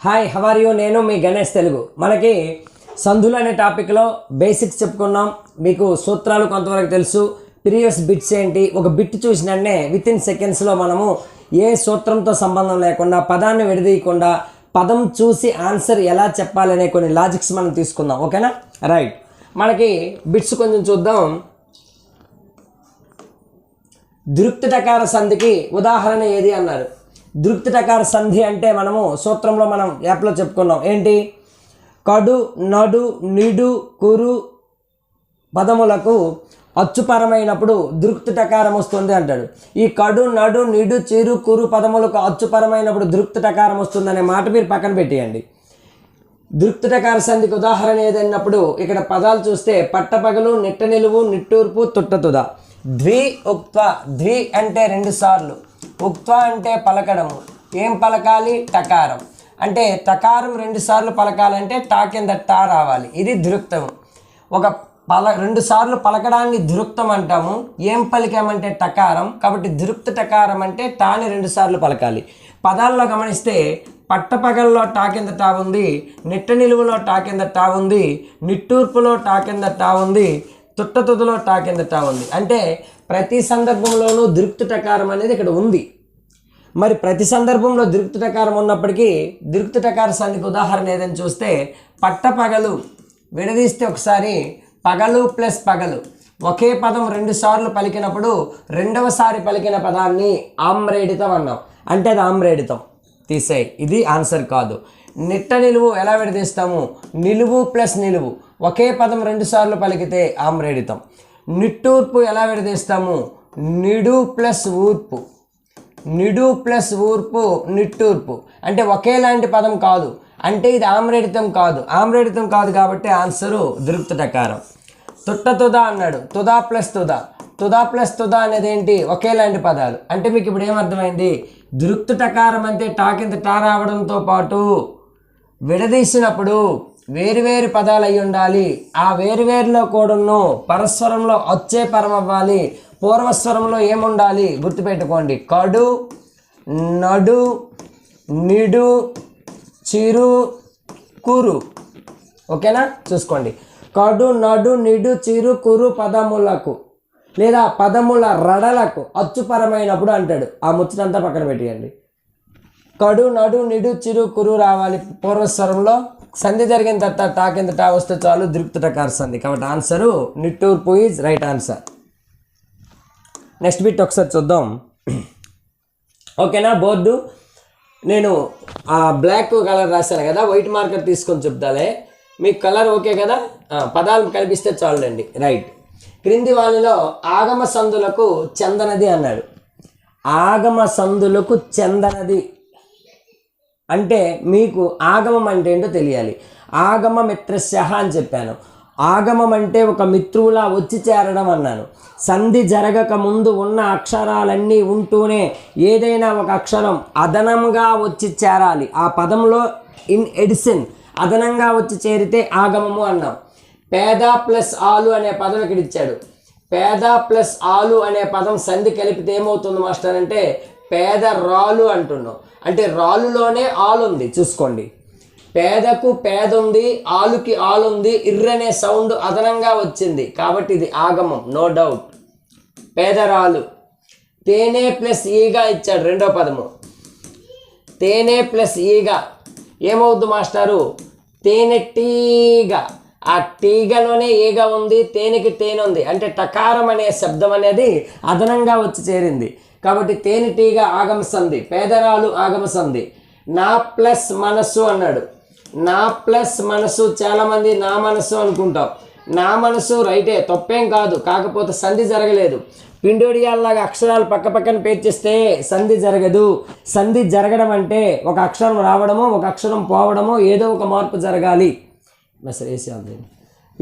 Hi how are you నేను మీ గణేష్ తెలుగు మనకి సంధులు అనే టాపిక్లో బేసిక్స్ చెప్పుకున్నాం. మీకు సూత్రాలు కొంతవరకు తెలుసు. ప్రీవియస్ బిట్స్ ఏంటి, ఒక బిట్ చూసినన్నే వితిన్ సెకండ్స్లో మనము ఏ సూత్రంతో సంబంధం లేకుండా పదాన్ని విడదీయకుండా పదం చూసి ఆన్సర్ ఎలా చెప్పాలనే కొన్ని లాజిక్స్ మనం తీసుకుందాం. ఓకేనా? రైట్, మనకి బిట్స్ కొంచెం చూద్దాం. దృక్తిటకార సంధికి ఉదాహరణ ఏది అన్నారు. దృక్తిటకార సంధి అంటే మనము సూత్రంలో మనం యాప్లో చెప్పుకున్నాం. ఏంటి? కడు, నడు, నిడు, కురు పదములకు అచ్చుపరమైనప్పుడు దృక్తిటకారం వస్తుంది అంటాడు. ఈ కడు, నడు, నిడు, చిరు, కురు పదములకు అచ్చుపరమైనప్పుడు దృక్తిటకారం వస్తుందనే మాట మీరు పక్కన పెట్టేయండి. దృక్తిటకార సంధికి ఉదాహరణ ఏదన్నప్పుడు ఇక్కడ పదాలు చూస్తే పట్టపగలు, నిట్ట నిలువు, నిట్టూర్పు, తుట్టతుద. ద్వి ఉక్త్వ, ద్వి అంటే 2 సార్లు, ఉక్త్వ అంటే పలకడము. ఏం పలకాలి? టకారం. అంటే టకారం 2 సార్లు పలకాలంటే టా కింద టా రావాలి. ఇది దృక్తం. ఒక 2 సార్లు పలకడాన్ని దృక్తం అంటాము. ఏం పలికామంటే టకారం. కాబట్టి దృక్త టకారం అంటే టాని 2 సార్లు పలకాలి. పదాల్లో గమనిస్తే పట్టపగల్లో టా కింద టా ఉంది, నిట్ట నిలువులో టా కింద టా ఉంది, నిట్టూర్పులో టా కింద టా ఉంది, తుట్టతుదలో టా కింద టా ఉంది. అంటే ప్రతి సందర్భంలోనూ దృక్తిటకారం అనేది ఇక్కడ ఉంది. మరి ప్రతి సందర్భంలో దృక్తిటకారం ఉన్నప్పటికీ దృక్తిటకార సంధికి ఉదాహరణ ఏదని చూస్తే పట్టపగలు విడదీస్తే ఒకసారి పగలు ప్లస్ పగలు ఒకే పదం 2 సార్లు పలికినప్పుడు 2వ సారి పలికిన పదాన్ని ఆమ్రేడితం అన్నాం. అంటే అది ఆమ్రేడితం. తీసేయి, ఇది ఆన్సర్ కాదు. నిట్ట నిలువు ఎలా విడదీస్తాము? నిలువు ప్లస్ నిలువు ఒకే పదం 2 సార్లు పలికితే ఆమ్రేడితం. నిట్టూర్పు ఎలా విడదీస్తాము? నిడు ప్లస్ ఊర్పు, నిడు ప్లస్ ఊర్పు నిట్టూర్పు. అంటే ఒకేలాంటి పదం కాదు, అంటే ఇది ఆమ్రేడితం కాదు. ఆమ్రేడితం కాదు కాబట్టి ఆన్సరు దృక్తిటకారం. తుట్టతుద అన్నాడు. తుదా ప్లస్ తుద, తుదా ప్లస్ తుద అనేది ఏంటి? ఒకేలాంటి పదాలు. అంటే మీకు ఇప్పుడు ఏమర్థమైంది? దృక్తిటకారం అంటే టా కింద టా రావడంతో పాటు విడదీసినప్పుడు వేరువేరు పదాలు అయి ఉండాలి. ఆ వేరువేరులో కూడాను పరస్వరంలో వచ్చే పరం అవ్వాలి. పూర్వస్వరంలో ఏముండాలి? గుర్తుపెట్టుకోండి. కడు, నడు, నిడు, చిరు, కురు. ఓకేనా? చూసుకోండి. కడు, నడు, నిడు, చిరు, కురు పదములకు లేదా పదముల రడలకు అచ్చుపరమైనప్పుడు అంటాడు. ఆ ముచ్చటంతా పక్కన పెట్టేయండి. కడు, నడు, నిడు, చిరు, కురు రావాలి పూర్వస్వరంలో. సంధి జరిగిన తర్వాత టా కింద టా వస్తే చాలు, దృక్తిటకార సంధి. కాబట్టి ఆన్సరు నిట్టూర్పు is right answer. Next bit ఒకసారి చూద్దాం. ఓకేనా? బోర్డు నేను బ్లాక్ కలర్ రాశాను కదా, వైట్ మార్కర్ తీసుకొని చెప్తాలే. మీకు కలర్ ఓకే కదా? పదాలు కనిపిస్తే చాలండి. రైట్. క్రింది వానిలో ఆగమ సంధులకు చెందనది అన్నాడు. ఆగమ సంధులకు చెందనది అంటే మీకు ఆగమం అంటే ఏంటో తెలియాలి. ఆగమ మిత్రస్య అని చెప్పాను. ఆగమం అంటే ఒక మిత్రువులా వచ్చి చేరడం అన్నాను. సంధి జరగక ముందు ఉన్న అక్షరాలన్నీ ఉంటూనే ఏదైనా ఒక అక్షరం అదనంగా వచ్చి చేరాలి. ఆ పదంలో ఇన్ ఎడిషన్ అదనంగా వచ్చి చేరితే ఆగమము అన్నాం. పేద ప్లస్ ఆలు అనే పదం ఇక్కడ ఇచ్చాడు. పేద ప్లస్ ఆలు అనే పదం సంధి కలిపితే ఏమవుతుంది మాస్టర్ అంటే పేద రాలు అంటున్నాం. అంటే రాలులోనే ఆలు ఉంది. చూసుకోండి, పేదకు పేద ఉంది, ఆలుకి ఆలు ఉంది, ఇర్రనే సౌండ్ అదనంగా వచ్చింది కాబట్టి ఇది ఆగమం, నో డౌట్. పేదరాలు. తేనె ప్లస్ ఈగా ఇచ్చాడు రెండో పదము. తేనె ప్లస్ ఈగ ఏమవుద్దు మాస్టారు? తేనెటీగ. ఆ టీగలోనే ఈగ ఉంది, తేనెకి తేనె ఉంది. అంటే టకారం అనే శబ్దం అనేది అదనంగా వచ్చి చేరింది కాబట్టి తేనెటీగ ఆగమ సంధి, పేదరాలు ఆగమ సంధి. నా ప్లస్ మనస్సు అన్నాడు. నా ప్లస్ మనస్సు, చాలామంది నా మనస్సు అనుకుంటాం. నా మనస్సు రైటే, తప్పేం కాదు. కాకపోతే సంధి జరగలేదు. పిండోడియాల్లాగా అక్షరాలు పక్క పక్కన పేర్చిస్తే సంధి జరగదు. సంధి జరగడం అంటే ఒక అక్షరం రావడమో ఒక అక్షరం పోవడమో ఏదో ఒక మార్పు జరగాలి.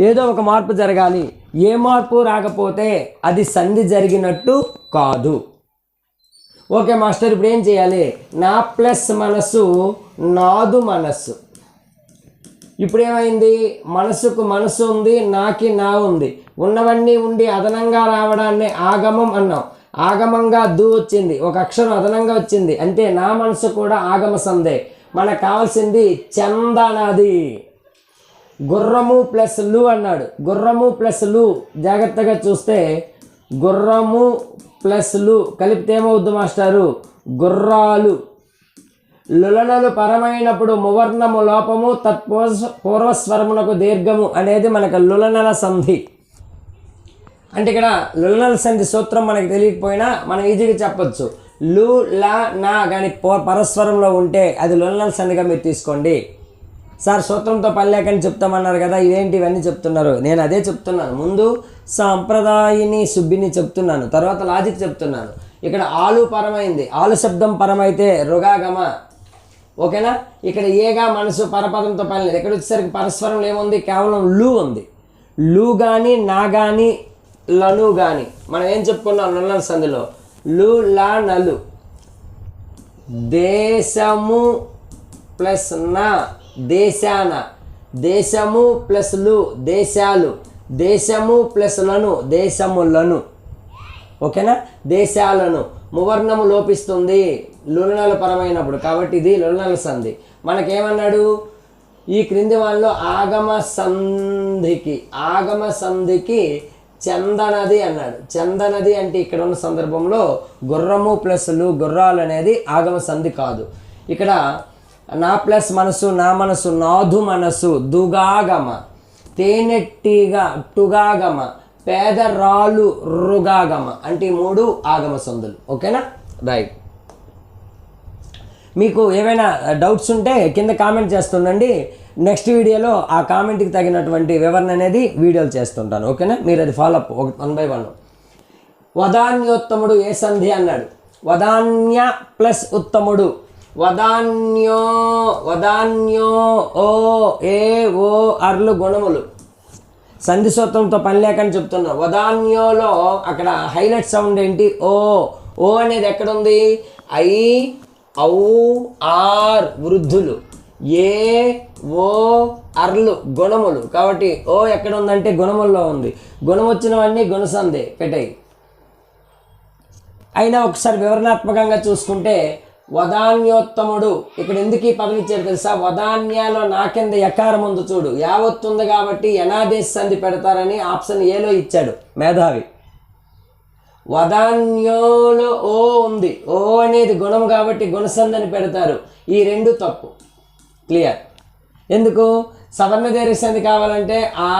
ఏదో ఒక మార్పు జరగాలి. ఏ మార్పు రాకపోతే అది సంధి జరిగినట్టు కాదు. ఓకే మాస్టర్, ఇప్పుడు ఏం చేయాలి? నా ప్లస్ మనస్సు, నాదు మనస్సు. ఇప్పుడు ఏమైంది? మనసుకు మనసు ఉంది, నాకి నా ఉంది. ఉన్నవన్నీ ఉండి అదనంగా రావడాన్ని ఆగమం అన్నాం. ఆగమంగా దు వచ్చింది, ఒక అక్షరం అదనంగా వచ్చింది. అంటే నా మనసు కూడా ఆగమ సందే. మనకు కావాల్సింది చందనది. గుర్రము ప్లస్ లు అన్నాడు. గుర్రము ప్లస్ లు జాగ్రత్తగా చూస్తే గుర్రము ప్లస్ లు కలిపితే ఏమవుద్దు మాస్టారు? గుర్రాలు. లులనలు పరమైనప్పుడు మువర్ణము లోపము పూర్వస్వరమునకు దీర్ఘము అనేది మనకు లులనల సంధి. అంటే ఇక్కడ లులనల సంధి సూత్రం మనకు తెలియకపోయినా మనం ఈజీగా చెప్పొచ్చు. లు లా నా కానీ పరస్వరంలో ఉంటే అది లులనల సంధిగా మీరు తీసుకోండి. సార్ సూత్రంతో పని లేకని చెప్తామన్నారు కదా, ఇవేంటి ఇవన్నీ చెప్తున్నారు? నేను అదే చెప్తున్నాను. ముందు సాంప్రదాయిని సుబ్బిని చెప్తున్నాను, తర్వాత లాజిక్ చెప్తున్నాను. ఇక్కడ ఆలు పరమైంది, ఆలు శబ్దం పరమైతే రుగాగమ, ఓకేనా? ఇక్కడ ఏగా మనసు పరపదంతో పని లేదు. ఇక్కడ వచ్చేసరికి పరస్వరంలో ఏముంది? కేవలం లు ఉంది. లు కానీ నా కానీ లను కానీ మనం ఏం చెప్పుకున్నాం లులనల సంధిలో? లు లా నలు. దేశము ప్లస్ నా దేశాన, దేశము ప్లస్ లు దేశాలు, దేశము ప్లస్ లను దేశములను, ఓకేనా? దేశాలను. మువర్ణము లోపిస్తుంది లులనల పరమైనప్పుడు, కాబట్టి ఇది లులనల సంధి. మనకేమన్నాడు? ఈ క్రింది వాళ్ళలో ఆగమ సంధికి చందనది అన్నాడు. చందనది అంటే ఇక్కడ ఉన్న సందర్భంలో గుర్రము ప్లస్ లు గుర్రాలు అనేది ఆగమ సంధి కాదు. ఇక్కడ నా ప్లస్ మనసు నా మనసు నాధు మనసు దుగాగమ, తేనెట్టిగా టుగాగమ, పేదరాలు రుగాగమ అంటే ఈ 3 ఆగమ సంధులు, ఓకేనా? రైట్. మీకు ఏమైనా డౌట్స్ ఉంటే కింద కామెంట్ చేస్తుండండి. నెక్స్ట్ వీడియోలో ఆ కామెంట్కి తగినటువంటి వివరణ అనేది వీడియోలు చేస్తుంటాను, ఓకేనా? మీరు అది ఫాలో అప్ 1 by 1. వదాన్యోత్తముడు ఏ సంధి అన్నాడు? వదాన్య ప్లస్ ఉత్తముడు. వదాన్యో ఓ ఏ ఓ అర్లు గుణములు. సంధి సూత్రంతో పని లేకని చెప్తున్నా. వదాన్యోలో అక్కడ హైలైట్ సౌండ్ ఏంటి? ఓ. ఓ అనేది ఎక్కడుంది? ఐ ఔ ఆర్ వృద్ధులు, ఏ ఓ అర్లు గుణములు. కాబట్టి ఓ ఎక్కడ ఉందంటే గుణముల్లో ఉంది. గుణం వచ్చినవన్నీ గుణసంధి పెట్టాయి. అయినా ఒకసారి వివరణాత్మకంగా చూసుకుంటే వదాన్యోత్తముడు ఇక్కడ ఎందుకు ఈ పదం ఇచ్చాడు తెలుసా? వదాన్యాలో నా కింద యకారం ఉంది చూడు, యావత్తుంది కాబట్టి యనాదేశ సంధి పెడతారని ఆప్షన్ ఏలో ఇచ్చాడు మేధావి. వదాన్యోలో ఓ ఉంది, ఓ అనేది గుణం కాబట్టి గుణసంధి అని పెడతారు. ఈ 2 తప్పు. క్లియర్? ఎందుకు? సవర్ణ దీర్ఘ సంధి కావాలంటే ఆ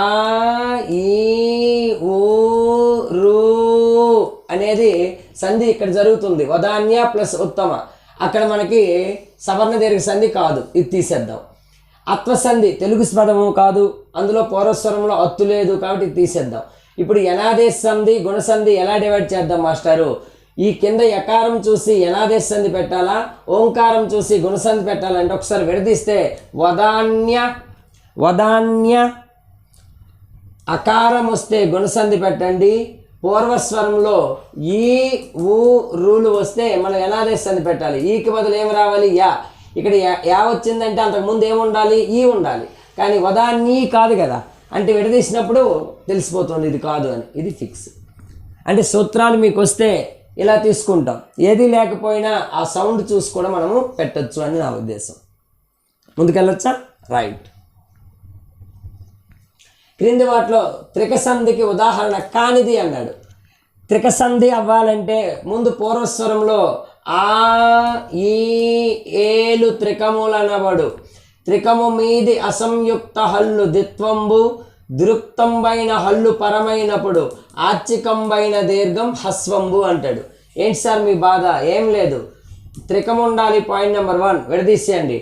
ఈ ఊ రు అనేది సంధి ఇక్కడ జరుగుతుంది. వదాన్య ప్లస్ ఉత్తమ. అక్కడ మనకి సవర్ణ దీర్ఘ సంధి కాదు, ఇది తీసేద్దాం. అత్వసంధి తెలుగు పదము కాదు, అందులో పూర్వస్వరంలో అత్తు లేదు కాబట్టి ఇది తీసేద్దాం. ఇప్పుడు యనాదేశ సంధి గుణసంధి ఎలా డివైడ్ చేద్దాం మాస్టారు? ఈ కింద యకారం చూసి యనాదేశ సంధి పెట్టాలా, ఓంకారం చూసి గుణసంధి పెట్టాలంటే ఒకసారి విడదీస్తే వదాన్య అకారం వస్తే గుణసంధి పెట్టండి, పూర్వస్వరంలో ఈ ఊ రూలు వస్తే మనం యనాదేశ సంధి పెట్టాలి. ఈకి బదులు ఏమి రావాలి? యా. ఇక్కడ యా వచ్చిందంటే అంతకుముందు ఏముండాలి? ఈ ఉండాలి. కానీ వదాన్ని కాదు కదా, అంటే విడదీసినప్పుడు తెలిసిపోతుంది ఇది కాదు అని. ఇది ఫిక్స్. అంటే సూత్రాలు మీకు వస్తే ఇలా తీసుకుంటాం, ఏది లేకపోయినా ఆ సౌండ్ చూసి కూడా మనము పెట్టచ్చు అని నా ఉద్దేశం. ముందుకెళ్ళొచ్చా? రైట్. క్రింది వాటిలో త్రికసంధికి ఉదాహరణ కానిది అన్నాడు. త్రికసంధి అవ్వాలంటే ముందు పూర్వస్వరంలో ఆ ఈ ఏలు త్రికములనబడు. త్రికము మీది అసంయుక్త హల్లు దిత్వంబు, దృక్తంబైన హల్లు పరమైనప్పుడు ఆచ్చికంబైన దీర్ఘం హస్వంబు అంటాడు. ఏంటి సార్ మీ బాధ? ఏం లేదు, త్రికం ఉండాలి. Point number 1 విడదీసేయండి.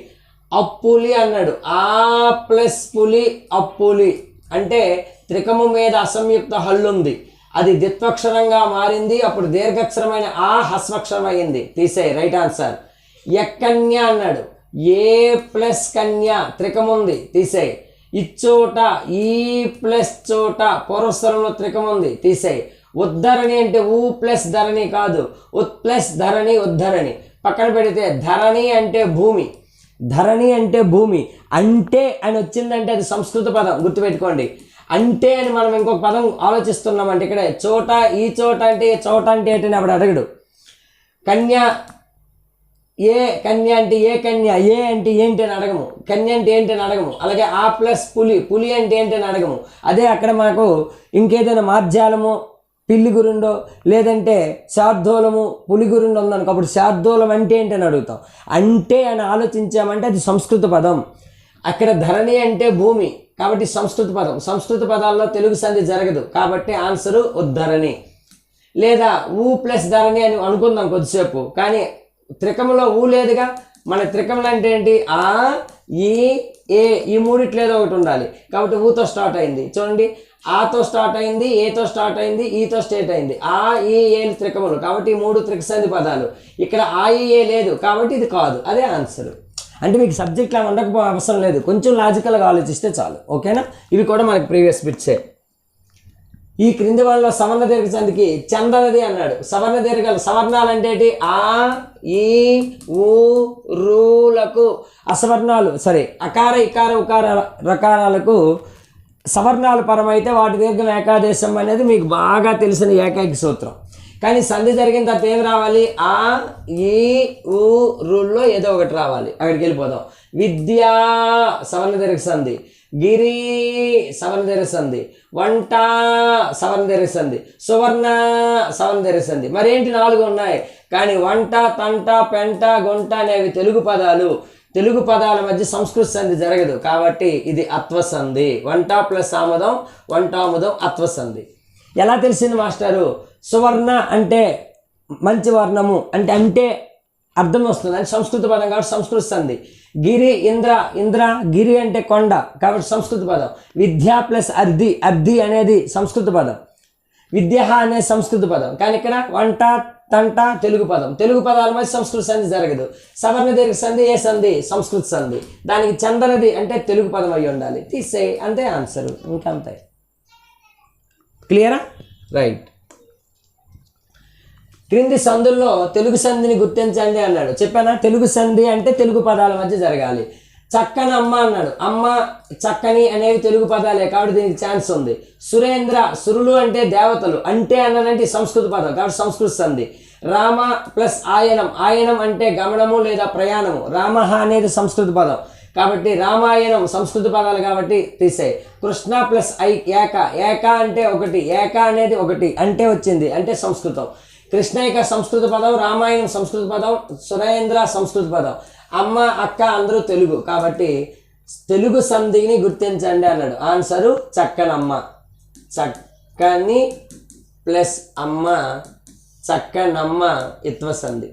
అప్పులి అన్నాడు. ఆ ప్లస్ పులి అప్పులి అంటే త్రికము మీద అసంయుక్త హల్లు ఉంది, అది ద్విత్వక్షరంగా మారింది, అప్పుడు దీర్ఘక్షరమైన ఆ హస్వక్షరం అయింది. తీసేయి, రైట్ ఆన్సర్. యక్కన్య అన్నాడు. ఏ ప్లస్ కన్య త్రికముంది, తీసేయి. ఇచ్చోట ఈ ప్లస్ చోట పూర్వస్వరంలో త్రికముంది, తీసేయి. ఉద్ధరణి అంటే ఊ ప్లస్ ధరణి కాదు, ఉత్ ప్లస్ ధరణి ఉద్ధరణి. పక్కన పెడితే ధరణి అంటే భూమి, ధరణి అంటే భూమి. అంటే అని వచ్చిందంటే అది సంస్కృత పదం, గుర్తుపెట్టుకోండి. అంటే అని మనం ఇంకొక పదం ఆలోచిస్తున్నామంటే ఇక్కడ చోట ఈ చోట అంటే చోట అంటే ఏంటని అప్పుడు అడగడు. కన్య ఏ కన్య అంటే ఏ కన్య, ఏ అంటే ఏంటి అని అడగము, కన్య అంటే ఏంటి అని అడగము. అలాగే ఆ ప్లస్ పులి, పులి అంటే ఏంటి అని అడగము. అదే అక్కడ మాకు ఇంకేదైనా మార్జాలము పిల్లి గురుండో లేదంటే శార్దూలము పులి గురుండో ఉందనుకో, అప్పుడు శార్దూలం అంటే ఏంటి అని అడుగుతాం. అంటే అని ఆలోచించామంటే అది సంస్కృత పదం. అక్కడ ధరణి అంటే భూమి కాబట్టి సంస్కృత పదం. సంస్కృత పదాల్లో తెలుగు సంధి జరగదు కాబట్టి ఆన్సరు ఉద్ధరణి. లేదా ఊ ప్లస్ ధరణి అని అనుకుందాం కొద్దిసేపు, కానీ త్రికములో ఊ లేదుగా. మన త్రికములు అంటే ఏంటి? ఆ, ఈ, ఏ, ఈ మూడిట్లేదో ఒకటి ఉండాలి కాబట్టి ఊతో స్టార్ట్ అయింది. చూడండి, ఆతో స్టార్ట్ అయింది, ఏతో స్టార్ట్ అయింది, ఈతో స్టార్ట్ అయింది. ఆ, ఈ, ఏ త్రికములు కాబట్టి ఈ 3 త్రికసంధి పదాలు. ఇక్కడ ఆ, ఈ, ఏ లేదు కాబట్టి ఇది కాదు, అదే ఆన్సర్. అంటే మీకు సబ్జెక్ట్లో ఉండకపో అవసరం లేదు, కొంచెం లాజికల్గా ఆలోచిస్తే చాలు. ఓకేనా? ఇవి కూడా మనకి ప్రీవియస్ బిట్సే. ఈ క్రింది వాళ్ళలో సవర్ణ దీర్ఘ సంధికి చందనది అన్నాడు. సవర్ణ దీర్ఘాలు, సవర్ణాలు అంటే ఏంటి? ఆ, ఈ, ఊ, రూలకు అసవర్ణాలు అకార ఇకార ఉకార రకారాలకు సవర్ణాలు పరమైతే వాటి దీర్ఘం ఏకాదేశం అనేది మీకు బాగా తెలిసిన ఏకైక సూత్రం. కానీ సంధి జరిగిన తర్వాత ఏం రావాలి? ఆ, ఈ, ఊ, రూల్లో ఏదో ఒకటి రావాలి. అక్కడికి వెళ్ళిపోదాం. విద్యా సవర్ణ దీర్ఘ సంధి, గిరి సవర్ణ దీర్ఘ సంధి, వంట సవర్ణ దీర్ఘ సంధి, సువర్ణ సవర్ణ దీర్ఘ సంధి. మరేంటి 4 ఉన్నాయి, కానీ వంట, తంట, పెంట, గుంట అనేవి తెలుగు పదాలు. తెలుగు పదాల మధ్య సంస్కృత సంధి జరగదు కాబట్టి ఇది అత్వసంధి. వంట ప్లస్ ఆముదం, వంటాముదం అత్వసంధి. ఎలా తెలిసింది మాస్టారు? సువర్ణ అంటే మంచి వర్ణము అంటే అర్థం వస్తుంది, అంటే సంస్కృత పదం కాబట్టి సంస్కృత సంధి. గిరి ఇంద్ర గిరి అంటే కొండ కాబట్టి సంస్కృత పదం. విద్య ప్లస్ అర్ధి అనేది సంస్కృత పదం. విద్య అనేది సంస్కృత పదం. కానీ ఇక్కడ వంట, తంట తెలుగు పదం. తెలుగు పదాల మధ్య సంస్కృత సంధి జరగదు. సవర్ణ దీర్ఘ సంధి ఏ సంధి? సంస్కృత సంధి. దానికి చందనది అంటే తెలుగు పదం అయి ఉండాలి. తీసే అంతే ఆన్సర్, ఇంకంతే. క్లియరా? రైట్. క్రింది సంధుల్లో తెలుగు సంధిని గుర్తించండి అన్నాడు. చెప్పానా? తెలుగు సంధి అంటే తెలుగు పదాల మధ్య జరగాలి. చక్కని అమ్మ అన్నాడు. అమ్మ, చక్కని అనేవి తెలుగు పదాలే కాబట్టి దీనికి ఛాన్స్ ఉంది. సురేంద్ర, సురులు అంటే దేవతలు, అంటే అన్నాడంటే సంస్కృత పదం కాబట్టి సంస్కృత సంధి. రామ ప్లస్ ఆయనం అంటే గమనము లేదా ప్రయాణము. రామ అనేది సంస్కృత పదం కాబట్టి రామాయణం సంస్కృత పదాలు కాబట్టి తీసేయి. కృష్ణ ప్లస్ ఏక అంటే ఒకటి, ఏక అనేది ఒకటి అంటే వచ్చింది అంటే సంస్కృతం. కృష్ణైక సంస్కృత పదం, రామాయణం సంస్కృత పదం, సురేంద్ర సంస్కృత పదం. అమ్మ, అక్క అందరూ తెలుగు కాబట్టి తెలుగు సంధిని గుర్తించండి అన్నాడు. ఆన్సరు చక్కనమ్మ. చక్కని ప్లస్ అమ్మ, చక్కనమ్మ ఇత్వ సంధి.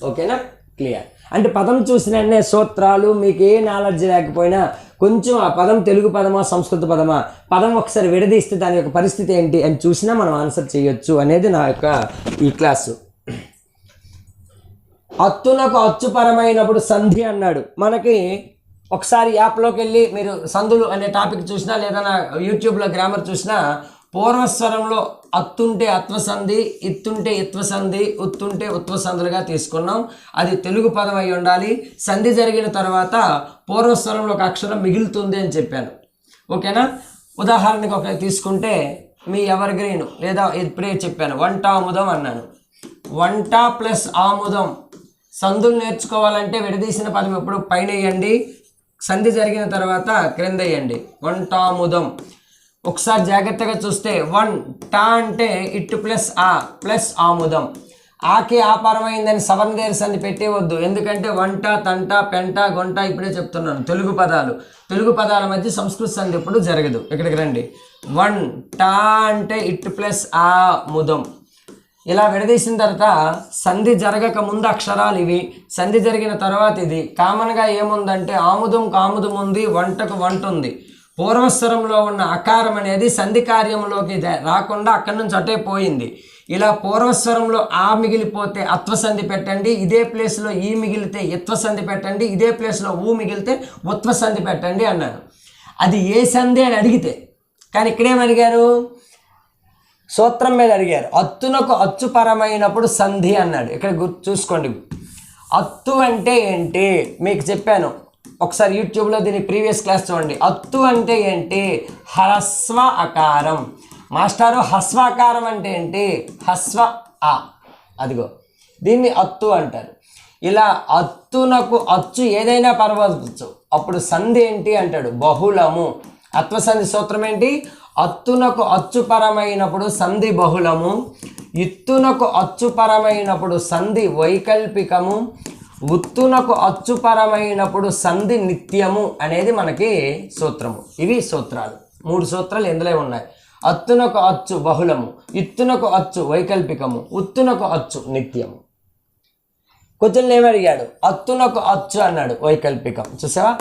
ఓకేనా? క్లియర్. అంటే పదం చూసిన వెంటనే సూత్రాలు మీకు ఏ నాలెడ్జ్ లేకపోయినా కొంచెం ఆ పదం తెలుగు పదమా సంస్కృత పదమా, పదం ఒకసారి విడదీస్తే దాని యొక్క పరిస్థితి ఏంటి అని చూసినా మనం ఆన్సర్ చేయొచ్చు అనేది నా యొక్క ఈ క్లాసు. అత్తునకు అచ్చుపరమైనప్పుడు సంధి అన్నాడు. మనకి ఒకసారి యాప్లోకి వెళ్ళి మీరు సంధులు అనే టాపిక్ చూసినా లేదా నా యూట్యూబ్లో గ్రామర్ చూసినా పూర్వస్వరంలో అత్తుంటే అత్వసంధి, ఇత్తుంటే ఇత్వసంధి, ఉత్తుంటే ఉత్వసంధులుగా తీసుకున్నాం. అది తెలుగు పదం అయి ఉండాలి. సంధి జరిగిన తర్వాత పూర్వస్వరంలో ఒక అక్షరం మిగులుతుంది అని చెప్పాను. ఓకేనా? ఉదాహరణకు ఒక తీసుకుంటే మీ ఎవర్ గ్రీన్ లేదా ఇప్పుడే చెప్పాను వంటాముదం అన్నాను. వంట ప్లస్ ఆముదం. సంధులు నేర్చుకోవాలంటే విడదీసిన పదం ఎప్పుడు పైన వేయండి, సంధి జరిగిన తర్వాత క్రింద వేయండి. వంటాముదం. ఒకసారి జాగ్రత్తగా చూస్తే వంట అంటే ఇట్టు ప్లస్ ప్లస్ ఆముదం. ఆకి ఆపరమైందని సవర్ణ దీర్ఘ సంధి పెట్టేవద్దు, ఎందుకంటే వంట, తంట, పెంట, గుంట ఇప్పుడే చెప్తున్నాను తెలుగు పదాలు. తెలుగు పదాల మధ్య సంస్కృత సంధి ఎప్పుడు జరగదు. ఇక్కడికి రండి. వంట అంటే ఇట్టు ప్లస్ ముదం. ఇలా విడదీసిన తర్వాత సంధి జరగక ముందు అక్షరాలు ఇవి, సంధి జరిగిన తర్వాత ఇది. కామన్గా ఏముందంటే ఆముదం కాముదం ఉంది, వంటకు వంట ఉంది. పూర్వస్వరంలో ఉన్న అకారం అనేది సంధి కార్యంలోకి రాకుండా అక్కడి నుంచి అటే పోయింది. ఇలా పూర్వస్వరంలో ఆ మిగిలిపోతే అత్వసంధి పెట్టండి, ఇదే ప్లేస్లో ఈ మిగిలితే ఇత్వసంధి పెట్టండి, ఇదే ప్లేస్లో ఊ మిగిలితే ఉత్వసంధి పెట్టండి అన్నాను. అది ఏ సంధి అని అడిగితే, కానీ ఇక్కడేమడిగారు? సూత్రం మీద అడిగారు. అత్తునకు అచ్చుపరమైనప్పుడు సంధి అన్నాడు. ఇక్కడ చూసుకోండి. అత్తు అంటే ఏంటి మీకు చెప్పాను. ఒకసారి యూట్యూబ్లో దీని ప్రీవియస్ క్లాస్ చూడండి. అత్తు అంటే ఏంటి? హ్రస్వ అకారం. మాస్టారు హ్రస్వాకారం అంటే ఏంటి? హ్రస్వ అదిగో దీన్ని అత్తు అంటారు. ఇలా అత్తునకు అచ్చు ఏదైనా పర్వాలేదు, అప్పుడు సంధి ఏంటి అంటాడు, బహుళము. అత్వసంధి సూత్రం ఏంటి, అత్తునకు అచ్చుపరమైనప్పుడు సంధి బహుళము, ఇత్తునకు అచ్చుపరమైనప్పుడు సంధి వైకల్పికము, ఉత్తునకు అచ్చుపరమైనప్పుడు సంధి నిత్యము అనేది మనకి సూత్రము. ఇవి సూత్రాలు, 3 సూత్రాలు ఇందులో ఉన్నాయి. అత్తునకు అచ్చు బహుళము, ఇత్తునకు అచ్చు వైకల్పికము, ఉత్తునకు అచ్చు నిత్యము. క్వశ్చన్ ఏమడిగాడు, అత్తునకు అచ్చు అన్నాడు, వైకల్పికం. చూసావా,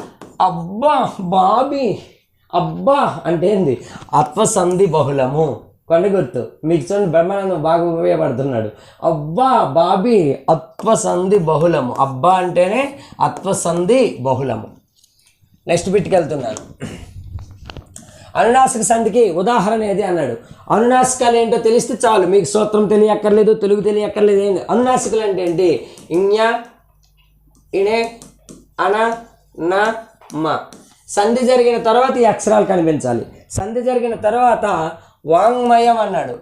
అబ్బా బాబీ, అబ్బా అంటే ఏంది, అత్వసంధి బహుళము. కొండ గుర్తు మీకు చూడండి, బ్రహ్మానందం బాగా ఉపయోగపడుతున్నాడు. అబ్బా బాబీ అత్వసంధి బహుళము, అబ్బా అంటేనే అత్వసంధి బహుళము. నెక్స్ట్ బిట్కి వెళ్తున్నాను. అనునాసిక సంధికి ఉదాహరణ ఏది అన్నాడు. అనునాసికాలు ఏంటో తెలిస్తే చాలు, మీకు సూత్రం తెలియక్కర్లేదు, తెలుగు తెలియక్కర్లేదు. ఏంటి అనునాసికలు అంటే ఏంటి, ఇఞ, ఇణే, అన, న, మ. సంధి జరిగిన తర్వాత ఈ అక్షరాలు కనిపించాలి. సంధి జరిగిన తర్వాత వాంగ్మయం అన్నాడు,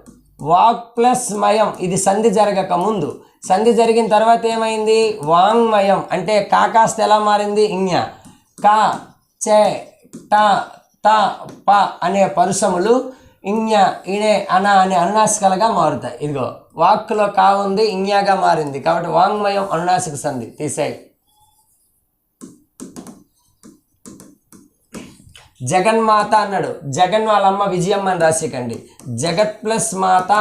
వాక్ ప్లస్ మయం, ఇది సంధి జరగక ముందు. సంధి జరిగిన తర్వాత ఏమైంది, వాంగ్మయం అంటే కాకాస్త ఎలా మారింది, ఇఞ. కా, చే, ట, త, ప అనే పరుసములు ఇఞ, ఇణే, అన అనే అనునాసికలుగా మారుతాయి. ఇదిగో వాక్కులో కా ఉంది, ఇఞగా మారింది, కాబట్టి వాంగ్మయం అనునాసిక సంధి తీసేయి. జగన్మాత అన్నాడు, జగన్ వాళ్ళ అమ్మ విజయమ్మ అని రాసికండి. జగత్ ప్లస్ మాత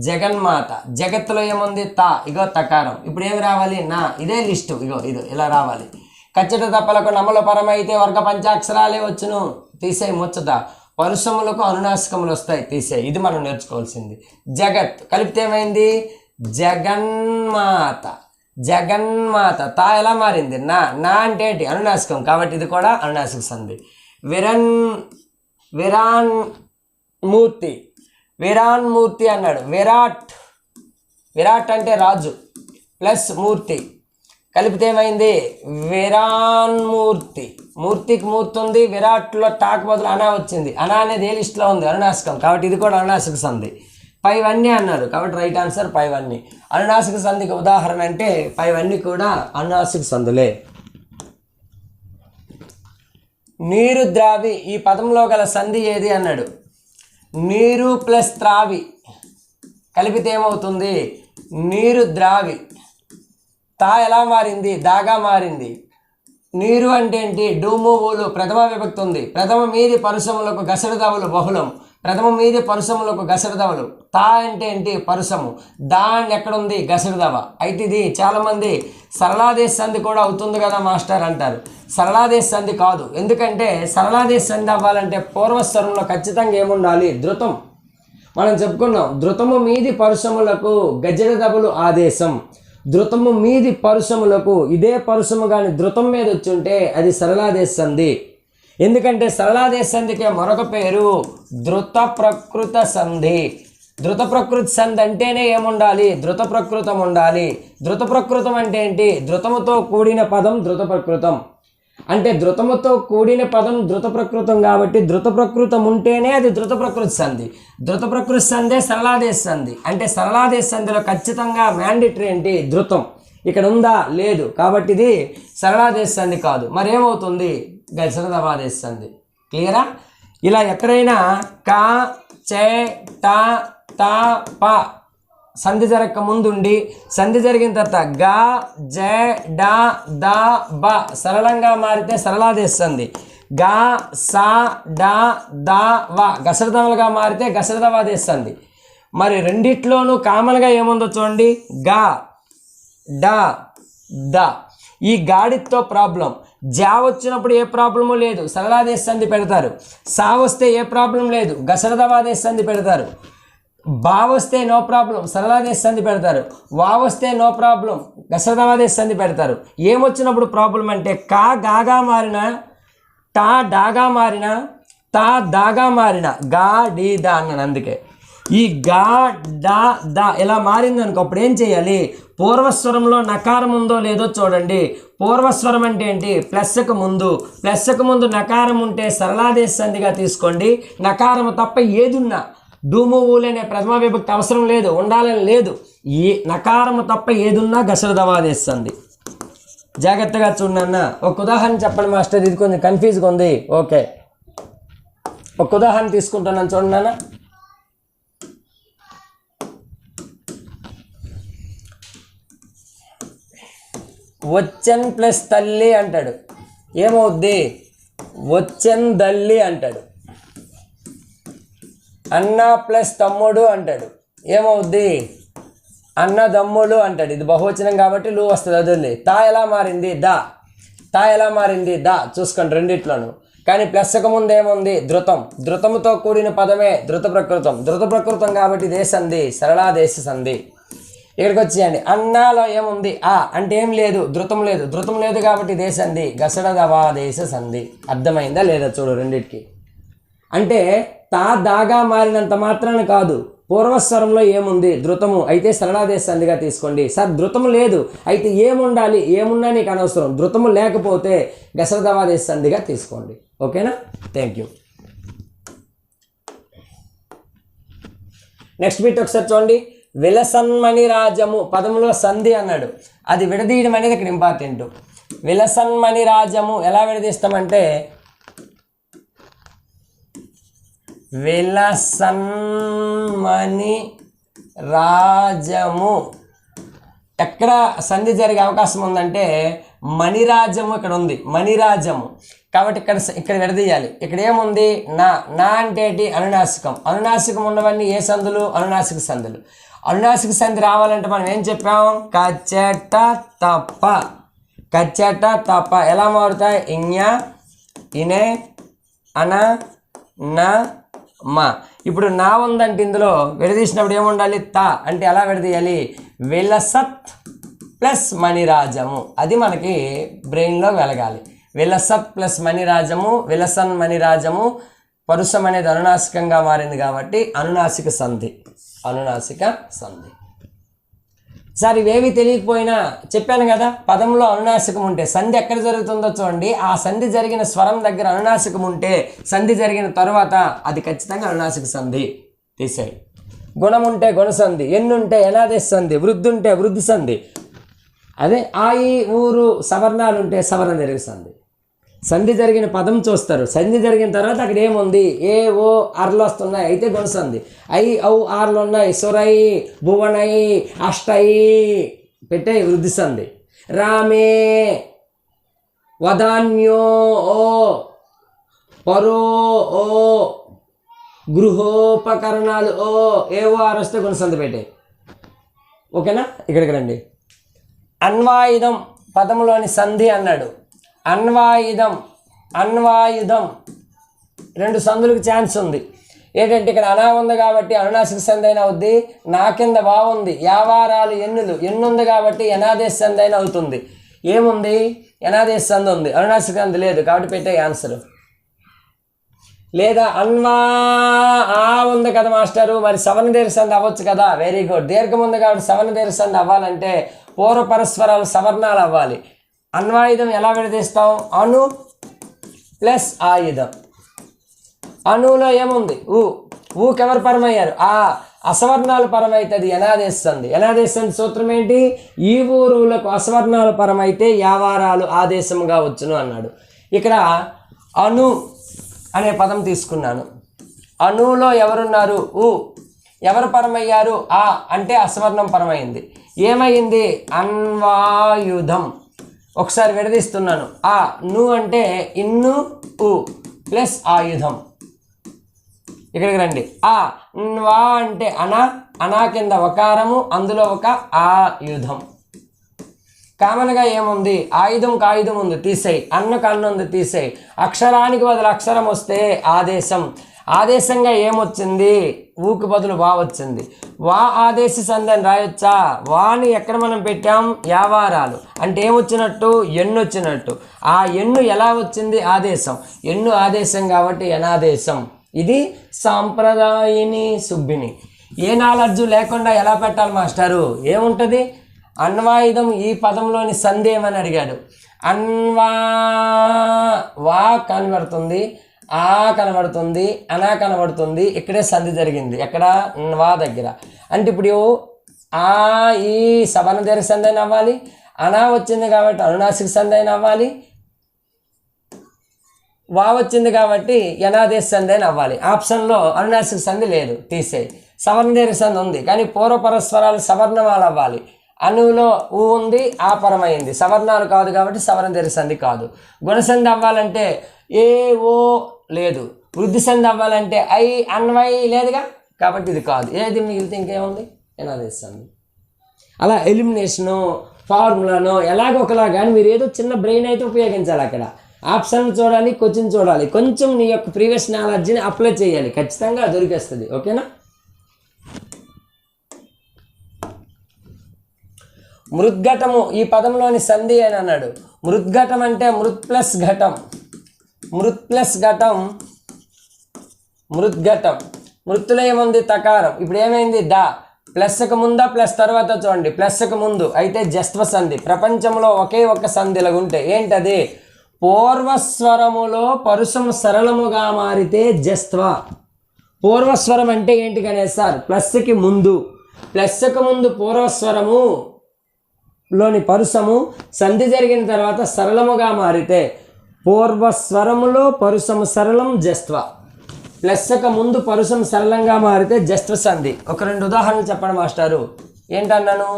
జగన్మాత. జగత్తులో ఏముంది, తా, ఇగో తకారం. ఇప్పుడు ఏమి రావాలి, నా. ఇదే లిస్టు, ఇగో ఇది ఇలా రావాలి. కచ్చట తప్పలకు నమ్మల పరమైతే వర్గ పంచాక్షరాలే వచ్చును, తీసేయి ముచ్చట. పరుసములకు అనునాసికములు వస్తాయి, తీసేయి. ఇది మనం నేర్చుకోవాల్సింది. జగత్ కలిపితే ఏమైంది, జగన్మాత. జగన్మాత తా ఎలా మారింది, నా. నా అంటే ఏంటి, అనునాసికం, కాబట్టి ఇది కూడా అనునాసిక సంధి. విరాన్ మూర్తి. విరాన్ మూర్తి అన్నాడు. విరాట్, విరాట్ అంటే రాజు ప్లస్ మూర్తి కలిపితే ఏమైంది, విరాన్మూర్తి. మూర్తికి మూర్తి ఉంది, విరాట్లో టాక్ బదులు అనా వచ్చింది. అనా అనేది ఏ లిస్టులో ఉంది, అనునాసికం, కాబట్టి ఇది కూడా అనునాసిక సంధి. పైవన్నీ అన్నారు, కాబట్టి రైట్ ఆన్సర్ పైవన్నీ. అనునాసిక సంధికి ఉదాహరణ అంటే పైవన్నీ కూడా అనునాసిక సంధులే. నీరు ద్రావి, ఈ పదంలో గల సంధి ఏది అన్నాడు. నీరు ప్లస్ త్రావి కలిపితే ఏమవుతుంది, నీరు ద్రావి. తా ఎలా మారింది, దాగా మారింది. నీరు అంటే ఏంటి, డూము ఊలు ప్రథమ విభక్తి ఉంది. ప్రథమ మీది పరుసములకు గసరదవులు బహుళం. ప్రథమ మీది పరుసములకు గసరదవులు. తా అంటే ఏంటి, పరుసము. దా అని ఎక్కడుంది, గసరదవ. అయితే ఇది చాలామంది సరళాదేశ సంధి కూడా అవుతుంది కదా మాస్టర్ అంటారు. సరళాదేశ సంధి కాదు. ఎందుకంటే సరళాదేశ సంధి అవ్వాలంటే పూర్వస్వరంలో ఖచ్చితంగా ఏముండాలి, ధృతం. మనం చెప్పుకున్నాం, ధృతము మీది పరుసములకు గజరదవులు ఆదేశం. ధృతము మీది పరుసములకు, ఇదే పరుసము కానీ ధృతం మీద వచ్చి ఉంటే అది సరళాదేశ సంధి. ఎందుకంటే సరళాదేశ సంధికే మరొక పేరు ధృత ప్రకృత సంధి. ధృత ప్రకృతి సంధి అంటేనే ఏముండాలి, ధృత ప్రకృతం ఉండాలి. ధృత ప్రకృతం అంటే ఏంటి, ధృతముతో కూడిన పదం ధృత ప్రకృతం. అంటే ధృతముతో కూడిన పదం ధృత ప్రకృతం, కాబట్టి ధృత ప్రకృతం ఉంటేనే అది ధృత ప్రకృతి సంధి. ధృత ప్రకృతి సంధే సరళాదేశ సంధి. అంటే సరళాదేశ సంధిలో ఖచ్చితంగా మ్యాండేటరీ ఏంటి, ధృతం. ఇక్కడ ఉందా, లేదు, కాబట్టి ఇది సరళాదేశ సంధి కాదు. మరేమవుతుంది, గసరదవాదేశ సంధి. క్లియరా. ఇలా ఎక్కడైనా కా, చే, ట, త, ప సంధి జరగక ముందుండి సంధి జరిగిన తర్వాత గా, జ, డ, ద, బ సరళంగా మారితే సరళాదేశ సంధి. గా, సా, డ, ద, వ గసరదములుగా మారితే గసరదవాదేశ సంధి. మరి రెండిట్లోనూ కామన్గా ఏముందో చూడండి, గా, డ, ద. ఈ గాడితో ప్రాబ్లం. జా వచ్చినప్పుడు ఏ ప్రాబ్లము లేదు, సరళాదేశ సంధి పెడతారు. సా వస్తే ఏ ప్రాబ్లం లేదు, గసరదవాదేశ సంధి పెడతారు. బా వస్తే నో ప్రాబ్లం, సరళాదేశ సంధి పెడతారు. వా వస్తే నో ప్రాబ్లం, గసరదవాదేశ సంధి పెడతారు. ఏమొచ్చినప్పుడు ప్రాబ్లం అంటే కా గాగా మారిన, టా డాగా మారిన, తా దాగా మారిన, గా డి దా అన్నాను. అందుకే ఈ గా, డా, దా ఇలా మారింది అనుకో, అప్పుడు ఏం చేయాలి, పూర్వస్వరంలో నకారం ఉందో లేదో చూడండి. పూర్వస్వరం అంటే ఏంటి, ప్లస్కు ముందు. ప్లస్కు ముందు నకారం ఉంటే సరళాదేశ సంధిగా తీసుకోండి. నకారము తప్ప ఏదున్నా ధూము ఊలనే ప్రథమ విభక్తి అవసరం లేదు, ఉండాలని లేదు. ఏ నకారము తప్ప ఏదున్నా గసర దవాదేశ సంధి. జాగ్రత్తగా చూడన్న. ఒక ఉదాహరణ చెప్పండి మాస్టర్, ఇది కొంచెం కన్ఫ్యూజ్గా ఉంది. ఓకే, ఒక ఉదాహరణ తీసుకుంటున్నాను చూడన్నా. వచ్చన్ ప్లస్ తల్లి అంటాడు, ఏమవుద్ది? వచ్చన్ దల్లి అంటాడు. అన్న ప్లస్ తమ్ముడు అంటాడు, ఏమవుద్ది? అన్నదమ్ముడు అంటాడు. ఇది బహువచనం కాబట్టి లు వస్తుంది, వదిలి. తా ఎలా మారింది? దా. తా ఎలా మారింది? దా. చూసుకోండి రెండిట్లోనూ. కానీ ప్లస్కు ముందు ఏముంది? ధృతం. ధృతముతో కూడిన పదమే ధృత ప్రకృతం. ధృత ప్రకృతం కాబట్టి ఇదే సంధి, సరళా దేశ సంధి. ఇక్కడికి వచ్చేయండి. అన్నాలో ఏముంది? ఆ అంటే ఏం లేదు, ధృతం లేదు. ధృతం లేదు కాబట్టి ఇదే సంధి, గసడ దవాదేశ సంధి. అర్థమైందా లేదా చూడు రెండిటికి. అంటే తా దాగా మారినంత మాత్రాన కాదు, పూర్వస్వరంలో ఏముంది? ధృతము. అయితే సరళాదేశ సంధిగా తీసుకోండి. సార్ ధృతము లేదు, అయితే ఏముండాలి? ఏమున్నా నీకు అనవసరం. ధృతము లేకపోతే గసడ దవాదేశ సంధిగా తీసుకోండి. ఓకేనా? Thank you. నెక్స్ట్ బిట్ ఒకసారి చూడండి. విలసన్మణి రాజము పదములో సంధి అన్నాడు, అది విడదీయడం అనేది ఇక్కడ ఇంపార్టెంట్. విలసన్మణి రాజము ఎలా విడదీస్తామంటే విలసన్మణి రాజము. ఎక్కడ సంధి జరిగే అవకాశం ఉందంటే మణిరాజము ఇక్కడ ఉంది, మణిరాజము. కాబట్టి ఇక్కడ విడదీయాలి. ఇక్కడ ఏముంది? నా. నా అంటే ఏంటి? అనునాసికం. అనునాసికం ఉన్నవన్నీ ఏ సంధులు? అనునాసిక సంధులు. అనునాసిక సంధి రావాలంటే మనం ఏం చెప్పాం? కచ్చట తప్ప. కచ్చట తప్ప ఎలా మారుతాయి? ఇన్య, ఇనే, అన, నా, మా. ఇప్పుడు నా ఉందంటే ఇందులో విడదీసినప్పుడు ఏముండాలి? తా. అంటే ఎలా విడదీయాలి? విలసత్ ప్లస్ మణిరాజము. అది మనకి బ్రెయిన్లో వెలగాలి. విలసత్ ప్లస్ మణిరాజము, విలసన్ మణిరాజము. పరుషం అనేది అనునాసికంగా మారింది కాబట్టి అనునాసిక సంధి. అనునాసిక సంధి. సార్ ఇవేవి తెలియకపోయినా చెప్పాను కదా, పదంలో అనునాసికం ఉంటే సంధి ఎక్కడ జరుగుతుందో చూడండి. ఆ సంధి జరిగిన స్వరం దగ్గర అనునాసికం ఉంటే సంధి జరిగిన తర్వాత అది ఖచ్చితంగా అనునాసిక సంధి. తీసేయి. గుణం ఉంటే గుణసంధి, ఎన్నుంటే ఎనాదేశ సంధి, వృద్ధి ఉంటే వృద్ధి సంధి. అదే ఆయి ఊరు సవర్ణాలు ఉంటే సవర్ణ దీర్ఘ సంధి. సంధి జరిగిన పదం చూస్తారు. సంధి జరిగిన తర్వాత అక్కడ ఏముంది? ఏ ఓ అర్లు వస్తున్నాయి, అయితే గుణసంధి. ఐ ఔ ఆర్లు ఉన్నాయి, సురై భువనై అష్టై పెట్టే వృద్ధి సంధి. రామే వదాన్యో ఓ పరో ఓ గృహోపకరణాలు ఓ ఏవో ఆరు వస్తే గుణసంధి పెట్టే. ఓకేనా? ఇక్కడికి రండి. అన్వాయుధం పదములోని సంధి అన్నాడు. అన్వాయుధం, అన్వాయుధం రెండు సంధులకు ఛాన్స్ ఉంది. ఏంటంటే ఇక్కడ అనా ఉంది కాబట్టి అనునాసిక సంధి అయినా అవుద్ది. నా కింద వా ఉంది, యావారాలు ఎన్నులు, ఎన్నుంది కాబట్టి ఎనాదేశ సంధి అయినా అవుతుంది. ఏముంది? ఎనాదేశ సంధి ఉంది, అనునాసిక సంధి లేదు కాబట్టి పెట్టే ఆన్సర్. లేదా అన్వా ఆ ఉంది కదా మాస్టరు, మరి సవర్ణ దీర్ఘ సంధి అవ్వచ్చు కదా. Very good. దీర్ఘం ఉంది కాబట్టి సవర్ణ దీర్ఘ సంధి అవ్వాలంటే పూర్వ పరస్పరాలు సవర్ణాలు అవ్వాలి. అన్వాయుధం ఎలా విడదీస్తాం? అను ప్లస్ ఆయుధం. అణువులో ఏముంది? ఊ. ఊకి ఎవరు పరమయ్యారు? ఆ. అసవర్ణాలు పరమైతుంది ఎనాదేశ సంధి. ఎనాదేశ సంధి సూత్రం ఏంటి? ఈ ఊరులకు అసవర్ణాలు పరమైతే యావారాలు ఆదేశముగా వచ్చును అన్నాడు. ఇక్కడ అను అనే పదం తీసుకున్నాను. అణువులో ఎవరున్నారు? ఊ. ఎవరు పరమయ్యారు? ఆ అంటే అసవర్ణం పరమైంది. ఏమైంది? అన్వాయుధం. ఒకసారి విడదీస్తున్నాను. ఆ ను అంటే ఇన్ను ఉ ప్లస్ ఆయుధం. ఇక్కడికి రండి. ఆ వా అంటే అనా, అనా కింద వకారము, అందులో ఒక ఆయుధం. కామన్గా ఏముంది? ఆయుధం కాయుధం ఉంది, తీసేయి. అన్నకు అన్న ఉంది, తీసేయి. అక్షరానికి బదులు అక్షరం వస్తే ఆదేశం. ఆదేశంగా ఏమొచ్చింది? ఊకి బదులు వా వచ్చింది. వా ఆదేశ సంధి అని రాయొచ్చా? వాని ఎక్కడ మనం పెట్టాం? యావారాలు అంటే ఏమొచ్చినట్టు? ఎన్ను వచ్చినట్టు. ఆ ఎన్ను ఎలా వచ్చింది? ఆదేశం. ఎన్ను ఆదేశం కాబట్టి ఎనాదేశం. ఇది సాంప్రదాయిని సుబ్బిని. ఏ నాలెడ్జ్ లేకుండా ఎలా పెట్టాలి మాస్టారు? ఏముంటుంది? అన్వాయుధం ఈ పదంలోని సంధి ఏమని అడిగాడు. అన్వా వా కనబడుతుంది, ఆ కనబడుతుంది, అనా కనబడుతుంది, ఇక్కడే సంధి జరిగింది, ఎక్కడ వా దగ్గర. అంటే ఇప్పుడు ఆ ఈ సవర్ణ దీర్ఘ సంధి అయినా అవ్వాలి, అనా వచ్చింది కాబట్టి అనునాసిక సంధి అయినా అవ్వాలి, వా వచ్చింది కాబట్టి యనాదేశ సంధి అయినా అవ్వాలి. ఆప్షన్లో అనునాసిక సంధి లేదు, తీసేయి. సవర్ణ దీర్ఘ సంధి ఉంది కానీ పూర్వపరస్వరాలు సవర్ణమాలు అవ్వాలి. అనువులో ఊ ఉంది, ఆ పరమైంది, సవర్ణాలు కాదు కాబట్టి సవర్ణ దీర్ఘ సంధి కాదు. గుణసంధి అవ్వాలంటే ఏ ఓ లేదు, వృద్ధి సంధి అవ్వాలంటే ఐ అన్వై లేదుగా, కాబట్టి ఇది కాదు. ఏది మిగిలితే ఇంకేముంది? యనాదేశ సంధి. అలా ఎలిమినేషను ఫార్ములాను ఎలాగో ఒకలా, కానీ మీరు ఏదో చిన్న బ్రెయిన్ అయితే ఉపయోగించాలి. అక్కడ ఆప్షన్ చూడాలి, క్వశ్చన్ చూడాలి, కొంచెం నీ యొక్క ప్రీవియస్ నాలెడ్జ్ని అప్లై చేయాలి, ఖచ్చితంగా దొరికేస్తుంది. ఓకేనా? మృద్ఘటము ఈ పదంలోని సంధి అని అన్నాడు. మృద్ఘటం అంటే మృత్ ప్లస్ ఘటం, మృత్ ప్లస్ ఘటం, మృద్ఘటం. మృత్తులో ఏముంది? తకారం. ఇప్పుడు ఏమైంది? దా. ప్లస్కు ముందా ప్లస్ తర్వాత చూడండి, ప్లస్కు ముందు అయితే జస్త్వ సంధి. ప్రపంచంలో ఒకే ఒక్క సంధి ఇలాగుంటే ఏంటది? పూర్వస్వరములో పరుసము సరళముగా మారితే జస్త్వ. పూర్వస్వరం అంటే ఏంటి గణేష్ సార్? ప్లస్కి ముందు, ప్లస్కు ముందు పూర్వస్వరము లోని పరుసము సంధి జరిగిన తర్వాత సరళముగా మారితే పూర్వస్వరములో పరుసము సరళం జస్త్వ. ప్లస్కు ముందు పరుసం సరళంగా మారితే జస్త్వ సంధి. ఒక 2 ఉదాహరణలు చెప్పండి మాస్టారు. ఏంటన్నాను?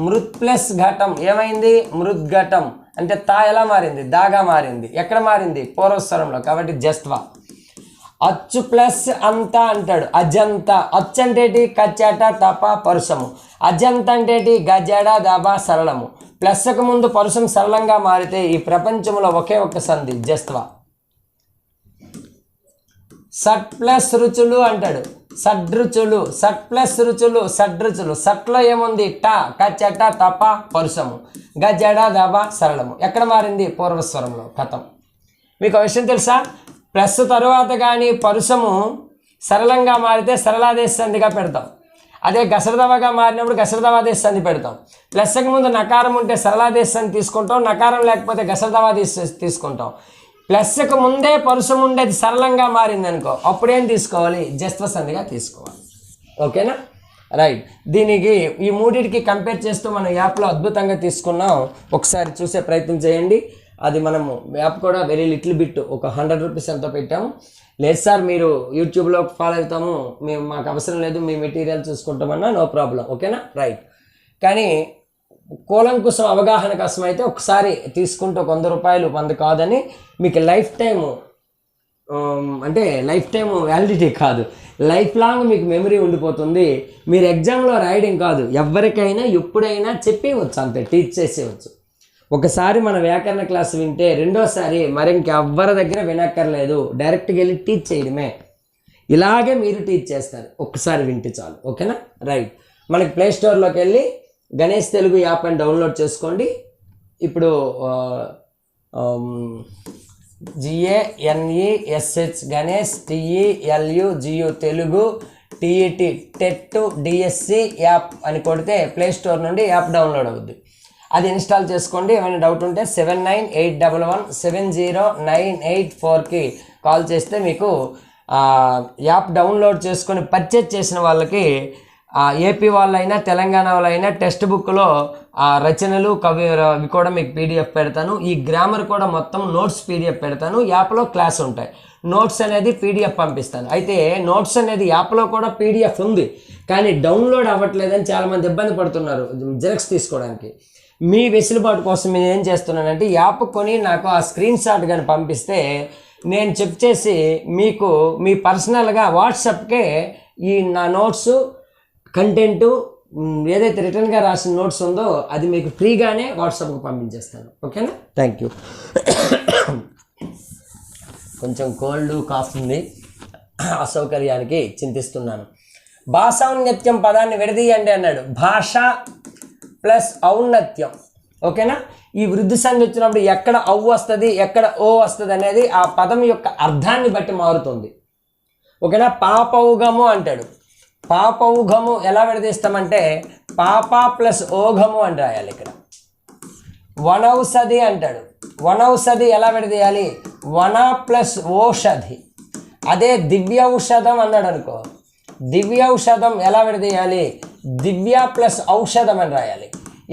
మృత్ ప్లస్ ఘటం ఏమైంది? మృద్ఘటం. అంటే తా ఎలా మారింది? దాగా మారింది. ఎక్కడ మారింది? పూర్వస్వరంలో, కాబట్టి జస్త్వ. అచ్చు ప్లస్ అంత అంటాడు, అజంత. అచ్చు అంటేటి? కచ్చట తప పరుసము. అజంత అంటేటి? గజడ దబ సరళము. ప్లస్కు ముందు పరుసం సరళంగా మారితే ఈ ప్రపంచంలో ఒకే ఒక్క సంధి జస్త్వ. సట్ ప్లస్ రుచులు అంటాడు, సడ్రుచులు. సట్ ప్లస్ రుచులు, సడ్రుచులు. సట్లో ఏముంది? టా, కచ్చట తప పరుసము, గజడ దబ సరళము. ఎక్కడ మారింది? పూర్వస్వరంలో. కథం. మీకు ఒక విషయం తెలుసా? ప్లస్ తరువాత కానీ పరుసము సరళంగా మారితే సరళాదేశ సంధిగా పెడతాం. అదే గసరదవగా మారినప్పుడు గసరదవాదేశ సంధి పెడతాం. ప్లస్కి ముందు నకారం ఉంటే సరళాదేశ సంధి తీసుకుంటాం, నకారం లేకపోతే గసరదవాదేశ తీసుకుంటాం. ప్లస్కు ముందే పరుసం ఉండేది సరళంగా మారింది అనుకో, అప్పుడేం తీసుకోవాలి? జస్త్వ సంధిగా తీసుకోవాలి. ఓకేనా? రైట్. దీనికి ఈ మూడింటికి కంపేర్ చేస్తూ మనం యాప్లో అద్భుతంగా తీసుకున్నాం. ఒకసారి చూసే ప్రయత్నం చేయండి. అది మనము యాప్ కూడా వెరీ లిటిల్ బిట్ ఒక 100 రూపీస్ ఎంతో పెట్టాము. లేదు సార్ మీరు యూట్యూబ్లో ఫాలో అవుతాము, మేము మాకు అవసరం లేదు, మీ మెటీరియల్ చూసుకుంటామన్నా నో ప్రాబ్లం. ఓకేనా? రైట్. కానీ కూలంకుశం అవగాహన కోసం అయితే ఒకసారి తీసుకుంటూ 100 రూపాయలు 100 కాదని మీకు లైఫ్ టైము, అంటే లైఫ్ టైం వ్యాలిడిటీ కాదు, లైఫ్ లాంగ్ మీకు మెమరీ ఉండిపోతుంది. మీరు ఎగ్జామ్లో రాయడం కాదు, ఎవరికైనా ఎప్పుడైనా చెప్పేయవచ్చు, అంతే, టీచ్ చేసేయచ్చు. ఒకసారి మన వ్యాకరణ క్లాస్ వింటే రెండోసారి మరింకెవ్వరి దగ్గర వినక్కర్లేదు, డైరెక్ట్గా వెళ్ళి టీచ్ చేయడమే. ఇలాగే మీరు టీచ్ చేస్తారు, ఒక్కసారి వింటే చాలు. ఓకేనా? రైట్. మనకి ప్లే స్టోర్లోకి వెళ్ళి గణేష్ తెలుగు యాప్ అని డౌన్లోడ్ చేసుకోండి. ఇప్పుడు GANESH Ganesh, TELUGU Telugu, TET TET DSC app అని కొడితే ప్లే స్టోర్ నుండి యాప్ డౌన్లోడ్ అవుద్ది. అది ఇన్స్టాల్ చేసుకోండి. ఏమైనా డౌట్ ఉంటే 7981170984కి కాల్ చేస్తే మీకు యాప్ డౌన్లోడ్ చేసుకొని పర్చేజ్ చేసిన వాళ్ళకి ఏపీ వాళ్ళైనా తెలంగాణ వాళ్ళైనా టెక్స్ట్ బుక్లో రచనలు కవి అవి కూడా మీకు PDF పెడతాను. ఈ గ్రామర్ కూడా మొత్తం నోట్స్ PDF పెడతాను. యాప్లో క్లాస్ ఉంటాయి, నోట్స్ అనేది PDF పంపిస్తాను. అయితే నోట్స్ అనేది యాప్లో కూడా PDF ఉంది, కానీ డౌన్లోడ్ అవ్వట్లేదని చాలామంది ఇబ్బంది పడుతున్నారు జిరాక్స్ తీసుకోవడానికి. మీ వెసులుబాటు కోసం నేను ఏం చేస్తున్నానంటే యాప్ కొని నాకు ఆ స్క్రీన్ షాట్ కానీ పంపిస్తే నేను చెక్ చేసి మీకు మీ పర్సనల్గా వాట్సాప్కే ఈ నా నోట్స్ కంటెంటు ఏదైతే రిటర్న్గా రాసిన నోట్స్ ఉందో అది మీకు ఫ్రీగానే వాట్సాప్కి పంపించేస్తాను. ఓకేనా? Thank you. కొంచెం కోల్డ్ కాఫ్ ఉంది, అసౌకర్యానికి చింతిస్తున్నాను. భాషాౌన్నత్యం పదాన్ని విడదీయండి అన్నాడు. భాష ప్లస్ ఔన్నత్యం. ఓకేనా? ఈ వృద్ధి సంధి వచ్చినప్పుడు ఎక్కడ ఔ వస్తుంది, ఎక్కడ ఓ వస్తుంది అనేది ఆ పదం యొక్క అర్థాన్ని బట్టి మారుతుంది. ఓకేనా? పాపౌగము అంటాడు. పాపౌఘము ఎలా విడదీస్తామంటే పాప ప్లస్ ఓఘము అని రాయాలి. ఇక్కడ వనౌషధి అంటాడు. వనౌషధి ఎలా విడదీయాలి? వన ప్లస్ ఓషధి. అదే దివ్యౌషధం అన్నాడు అనుకో, దివ్యౌషధం ఎలా విడదీయాలి? దివ్య ప్లస్ ఔషధం అని రాయాలి.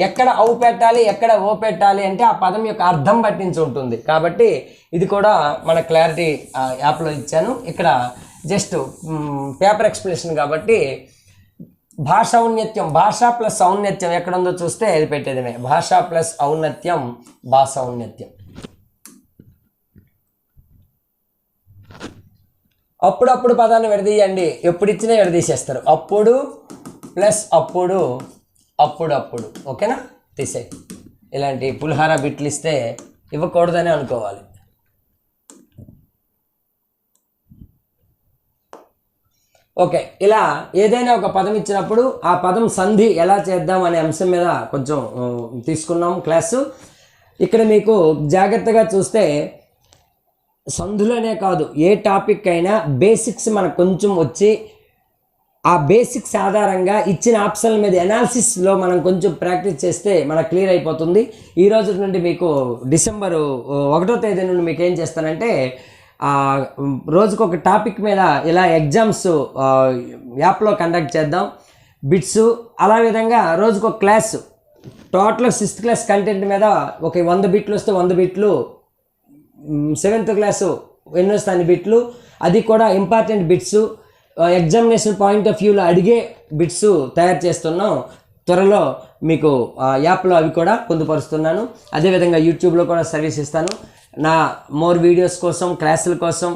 ఎక్కడ ఔ పెట్టాలి, ఎక్కడ ఓ పెట్టాలి అంటే ఆ పదం యొక్క అర్థం పట్టించి ఉంటుంది. కాబట్టి ఇది కూడా మన క్లారిటీ యాప్లో ఇచ్చాను. ఇక్కడ జస్ట్ పేపర్ ఎక్స్ప్లెనేషన్ కాబట్టి భాష ఔన్నత్యం, భాష ప్లస్ ఔన్నత్యం ఎక్కడుందో చూస్తే ఇది పెట్టేదిమే. భాష ప్లస్ ఔన్నత్యం, భాష ఔన్నత్యం. అప్పుడప్పుడు పదాన్ని విడదీయండి, ఎప్పుడు ఇచ్చినా విడదీసేస్తారు. అప్పుడు ప్లస్ అప్పుడు, అప్పుడప్పుడు. ఓకేనా? తీసే ఇలాంటి పులిహార బిట్లు ఇస్తే ఇవ్వకూడదని అనుకోవాలి. ఓకే, ఇలా ఏదైనా ఒక పదం ఇచ్చినప్పుడు ఆ పదం సంధి ఎలా చేద్దాం అనే అంశం మీద కొంచెం తీసుకున్నాం క్లాసు. ఇక్కడ మీకు జాగ్రత్తగా చూస్తే సంధులనే కాదు, ఏ టాపిక్ అయినా బేసిక్స్ మనకు కొంచెం వచ్చి ఆ బేసిక్స్ ఆధారంగా ఇచ్చిన ఆప్షన్ల మీద ఎనాలిసిస్లో మనం కొంచెం ప్రాక్టీస్ చేస్తే మనకు క్లియర్ అయిపోతుంది. ఈ రోజు నుండి మీకు డిసెంబర్ 1వ తేదీ నుండి మీకు ఏం చేస్తానంటే రోజుకొక టాపిక్ మీద ఇలా ఎగ్జామ్స్ యాప్లో కండక్ట్ చేద్దాం, బిట్స్. అలా విధంగా రోజుకొక class, total 6th class content మీద ఒక 100 బిట్లు వస్తే 100 బిట్లు, 7th క్లాసు ఎన్ని వస్తే అన్ని బిట్లు, అది కూడా important bits, examination point of వ్యూలో అడిగే బిట్స్ తయారు చేస్తున్నాం. త్వరలో మీకు యాప్లో అవి కూడా పొందుపరుస్తున్నాను. అదేవిధంగా యూట్యూబ్లో కూడా సర్వీస్ ఇస్తాను. నా మోర్ వీడియోస్ కోసం, క్లాసుల కోసం,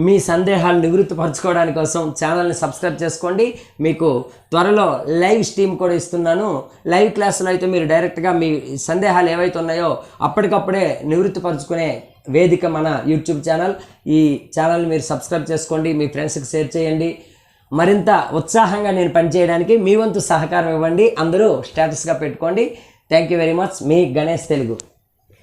మీ సందేహాలు నివృత్తిపరచుకోవడానికి కోసం ఛానల్ని సబ్స్క్రైబ్ చేసుకోండి. మీకు త్వరలో లైవ్ స్ట్రీమ్ కూడా ఇస్తున్నాను. లైవ్ క్లాసులో అయితే మీరు డైరెక్ట్గా మీ సందేహాలు ఏవైతే ఉన్నాయో అప్పటికప్పుడే నివృత్తిపరచుకునే వేదిక మన యూట్యూబ్ ఛానల్. ఈ ఛానల్ని మీరు సబ్స్క్రైబ్ చేసుకోండి, మీ ఫ్రెండ్స్కి షేర్ చేయండి. మరింత ఉత్సాహంగా నేను పనిచేయడానికి మీ వంతు సహకారం ఇవ్వండి. అందరూ స్టేటస్గా పెట్టుకోండి. Thank you very much. Me Ganesh Telugu.